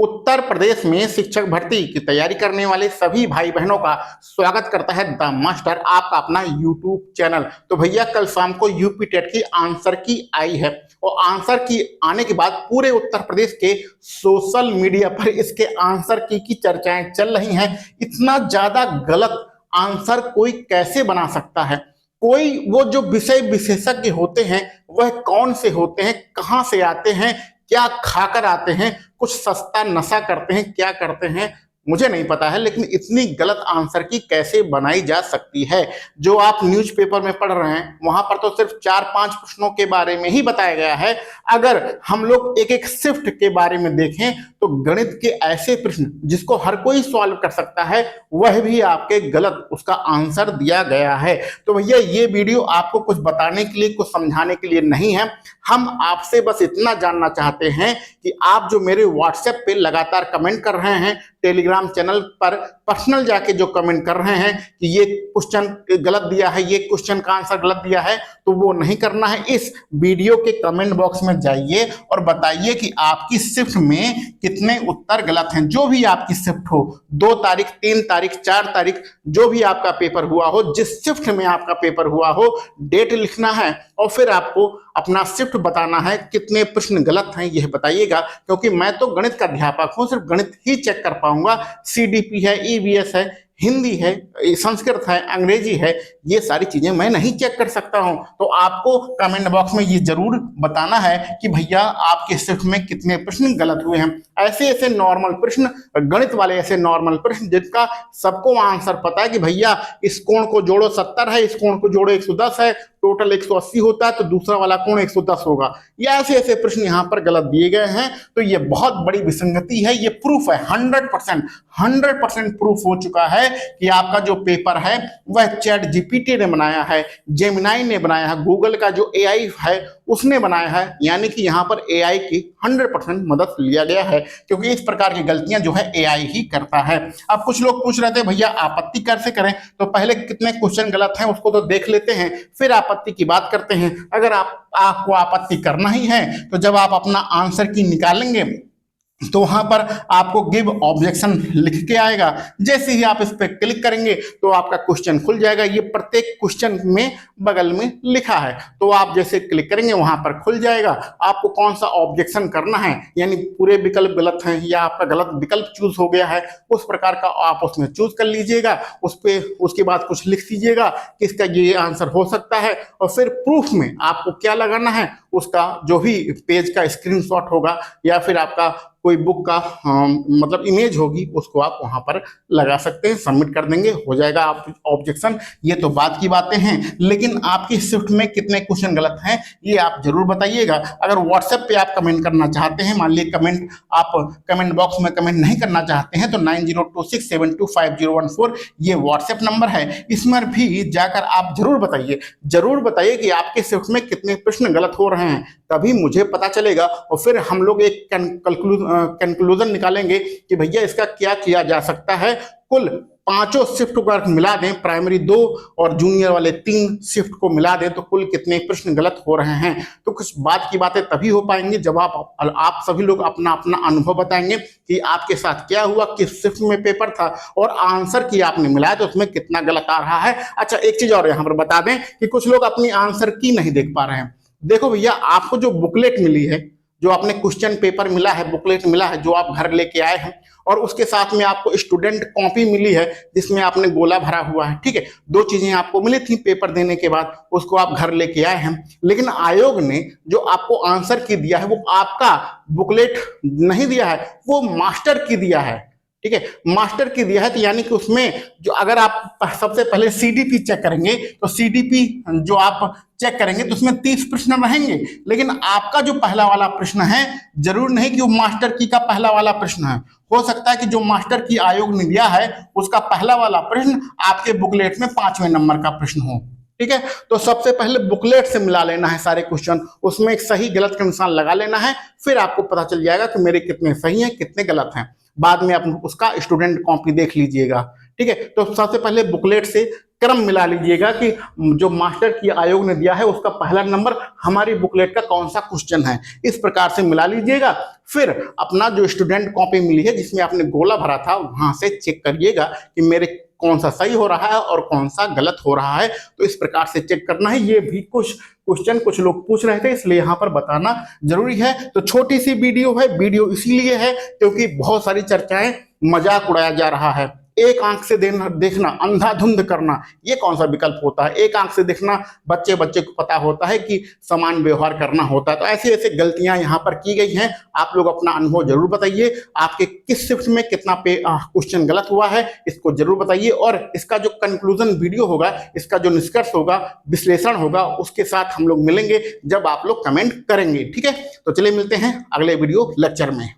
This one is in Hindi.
उत्तर प्रदेश में शिक्षक भर्ती की तैयारी करने वाले सभी भाई बहनों का स्वागत करता है द मास्टर, आपका अपना यूट्यूब चैनल। तो भैया कल शाम को यूपी टेट की आंसर की आई है और आंसर की आने के बाद पूरे उत्तर प्रदेश के सोशल मीडिया पर इसके आंसर की चर्चाएं चल रही हैं। इतना ज्यादा गलत आंसर कोई कैसे बना सकता है? कोई वो जो विषय विशेषज्ञ होते हैं वह कौन से होते हैं, कहां से आते हैं, क्या खाकर आते हैं, कुछ सस्ता नशा करते हैं, क्या करते हैं मुझे नहीं पता है, लेकिन इतनी गलत आंसर की कैसे बनाई जा सकती है? जो आप न्यूज़पेपर में पढ़ रहे हैं वहां पर तो सिर्फ 4-5 प्रश्नों के बारे में ही बताया गया है। अगर हम लोग एक एक शिफ्ट के बारे में देखें तो गणित के ऐसे प्रश्न जिसको हर कोई सॉल्व कर सकता है वह भी आपके गलत उसका आंसर दिया गया है। तो भैया ये वीडियो आपको कुछ बताने के लिए, कुछ समझाने के लिए नहीं है। हम आपसे बस इतना जानना चाहते हैं कि आप जो मेरे व्हाट्सएप पे लगातार कमेंट कर रहे हैं, टेलीग्राम चैनल पर पर्सनल जाके जो कमेंट कर रहे हैं कि ये क्वेश्चन गलत दिया है, ये क्वेश्चन का आंसर गलत दिया है, तो वो नहीं करना है। इस वीडियो के कमेंट बॉक्स में जाइए और बताइए कि आपकी शिफ्ट में कितने उत्तर गलत हैं। जो भी आपकी शिफ्ट हो, 2 तारीख, 3 तारीख, 4 तारीख, जो भी आपका पेपर हुआ हो, जिस शिफ्ट में आपका पेपर हुआ हो, डेट लिखना है और फिर आपको अपना शिफ्ट बताना है। कितने प्रश्न गलत हैं यह बताइएगा, क्योंकि मैं तो गणित का अध्यापक हूं, सिर्फ गणित ही चेक कर पाऊंगा। सीडीपी है, ईवीएस है, हिंदी है, संस्कृत है, अंग्रेजी है, ये सारी चीजें मैं नहीं चेक कर सकता हूं। तो आपको कमेंट बॉक्स में ये जरूर बताना है कि भैया आपके शिफ्ट में कितने प्रश्न गलत हुए हैं। ऐसे ऐसे नॉर्मल प्रश्न, गणित वाले ऐसे नॉर्मल प्रश्न जिनका सबको आंसर पता है कि भैया इस कोण को जोड़ो 70 है, इस कोण को जोड़ो 110 है, टोटल 180 होता है तो दूसरा वाला कोण 110 होगा। या ऐसे ऐसे प्रश्न यहाँ पर गलत दिए गए हैं। तो ये बहुत बड़ी विसंगति है। ये प्रूफ है, 100% प्रूफ हो चुका है कि आपका जो पेपर है वह चैट जीपीटी ने बनाया है, जेमिनाई ने बनाया है, गूगल का जो एआई है उसने बनाया है। यानी कि यहाँ पर एआई की 100% मदद लिया गया है, क्योंकि इस प्रकार की गलतियां जो है एआई ही करता है। अब कुछ लोग पूछ रहे थे भैया आपत्ति कैसे करें, तो पहले कितने क्वेश्चन गलत हैं उसको तो देख लेते हैं, फिर आपत्ति की बात करते हैं। अगर आपको आपत्ति करना ही है तो जब आप अपना आंसर की निकालेंगे तो वहां पर आपको गिव ऑब्जेक्शन लिख के आएगा। जैसे ही आप इस पर क्लिक करेंगे तो आपका क्वेश्चन खुल जाएगा। ये प्रत्येक क्वेश्चन में बगल में लिखा है, तो आप जैसे क्लिक करेंगे वहां पर खुल जाएगा। आपको कौन सा ऑब्जेक्शन करना है, यानी पूरे विकल्प गलत हैं या आपका गलत विकल्प चूज हो गया है, उस प्रकार का आप उसमें चूज कर लीजिएगा। उस पे उसके बाद कुछ लिख दीजिएगा कि इसका ये आंसर हो सकता है, और फिर प्रूफ में आपको क्या लगाना है, उसका जो भी पेज का स्क्रीनशॉट होगा या फिर आपका कोई बुक का मतलब इमेज होगी, उसको आप वहां पर लगा सकते हैं, सबमिट कर देंगे, हो जाएगा आप ऑब्जेक्शन। ये तो बात की बातें हैं, लेकिन आपकी शिफ्ट में कितने क्वेश्चन गलत हैं ये आप जरूर बताइएगा। अगर व्हाट्सएप पे आप कमेंट करना चाहते हैं, मान लीजिए कमेंट आप कमेंट बॉक्स में कमेंट नहीं करना चाहते हैं, तो 9026725014 ये व्हाट्सएप नंबर है, इसमें भी जाकर आप जरूर बताइए कि आपके शिफ्ट में कितने प्रश्न गलत हो रहे हैं, तभी मुझे पता चलेगा। और फिर हम लोग एक कंक्लूजन निकालेंगे कि भैया इसका क्या किया जा सकता है। कुल 5 शिफ्ट को मिला दें, प्राइमरी 2 और जूनियर वाले 3 शिफ्ट को मिला दें, तो कुल कितने प्रश्न गलत हो रहे हैं। तो कुछ बात की बातें तभी हो पाएंगी जब आप सभी लोग अपना अपना अनुभव बताएंगे कि आपके साथ क्या हुआ, किस शिफ्ट में पेपर था और आंसर की आपने मिलाया तो उसमें कितना गलत आ रहा है। अच्छा, एक चीज और यहाँ पर बता दें कि कुछ लोग अपनी आंसर की नहीं देख पा रहे हैं। देखो भैया, आपको जो बुकलेट मिली है, जो आपने क्वेश्चन पेपर मिला है, बुकलेट मिला है, जो आप घर लेके आए हैं, और उसके साथ में आपको स्टूडेंट कॉपी मिली है जिसमें आपने गोला भरा हुआ है, ठीक है। 2 चीजें आपको मिली थी पेपर देने के बाद, उसको आप घर लेके आए हैं। लेकिन आयोग ने जो आपको आंसर की दिया है वो आपका बुकलेट नहीं दिया है, वो मास्टर की दिया है, ठीक है, मास्टर की दिया है। तो यानी कि उसमें जो अगर आप सबसे पहले सीडीपी चेक करेंगे तो सीडीपी जो आप चेक करेंगे तो उसमें 30 प्रश्न रहेंगे, लेकिन आपका जो पहला वाला प्रश्न है जरूर नहीं कि वो मास्टर की का पहला वाला प्रश्न है। हो सकता है कि जो मास्टर की आयोग ने दिया है उसका पहला वाला प्रश्न आपके बुकलेट में 5वें नंबर का प्रश्न हो, ठीक है। तो सबसे पहले बुकलेट से मिला लेना है सारे क्वेश्चन, उसमें एक सही गलत का निशान लगा लेना है, फिर आपको पता चल जाएगा कि मेरे कितने सही हैं कितने गलत हैं। बाद में आप उसका स्टूडेंट कॉपी देख लीजिएगा, ठीक है। तो सबसे पहले बुकलेट से क्रम मिला लीजिएगा कि जो मास्टर की आयोग ने दिया है उसका पहला नंबर हमारी बुकलेट का कौन सा क्वेश्चन है, इस प्रकार से मिला लीजिएगा। फिर अपना जो स्टूडेंट कॉपी मिली है जिसमें आपने गोला भरा था वहां से चेक करिएगा कि मेरे कौन सा सही हो रहा है और कौन सा गलत हो रहा है। तो इस प्रकार से चेक करना है। ये भी कुछ क्वेश्चन कुछ लोग पूछ रहे थे इसलिए यहाँ पर बताना जरूरी है। तो छोटी सी वीडियो है, वीडियो इसीलिए है क्योंकि बहुत सारी चर्चाएं, मजाक उड़ाया जा रहा है। एक आंख से देखना, अंधाधुंध करना, ये कौन सा विकल्प होता है? एक आंख से देखना बच्चे बच्चे को पता होता है कि समान व्यवहार करना होता है। तो ऐसे ऐसे गलतियां यहाँ पर की गई हैं। आप लोग अपना अनुभव जरूर बताइए, आपके किस शिफ्ट में कितना क्वेश्चन गलत हुआ है इसको जरूर बताइए। और इसका जो कंक्लूजन वीडियो होगा, इसका जो निष्कर्ष होगा, विश्लेषण होगा, उसके साथ हम लोग मिलेंगे जब आप लोग कमेंट करेंगे। ठीक है, तो चलिए मिलते हैं अगले वीडियो लेक्चर में।